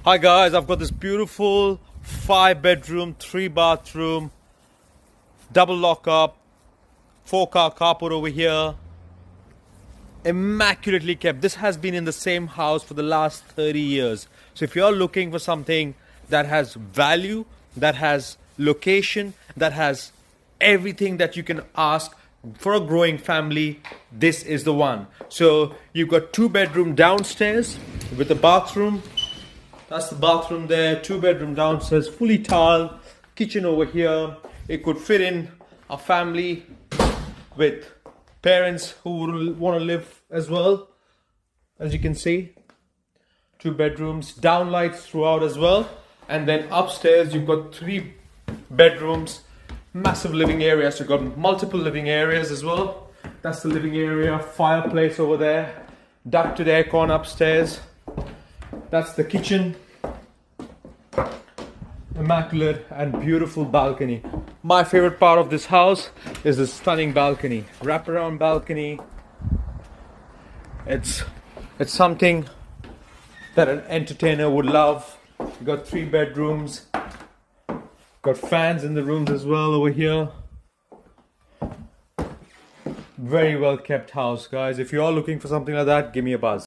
Hi guys, I've got this beautiful 5 bedroom, 3 bathroom, double lock up, 4 car carport over here. Immaculately kept. This has been in the same house for the last 30 years. So if you're looking for something that has value, that has location, that has everything that you can ask for a growing family, this is the one. So you've got 2 bedroom downstairs with a bathroom. That's the bathroom there, 2 bedroom downstairs, fully tiled, kitchen over here. It could fit in a family with parents who want to live as well. As you can see, 2 bedrooms, downlights throughout as well. And then upstairs, you've got 3 bedrooms, massive living area. So you've got multiple living areas as well. That's the living area, fireplace over there, ducted aircon upstairs. That's the kitchen. Immaculate and beautiful balcony. My favorite part of this house is the stunning balcony. Wraparound balcony. It's something that an entertainer would love. You got 3 bedrooms. Got fans in the rooms as well over here. Very well kept house, guys. If you are looking for something like that, give me a buzz.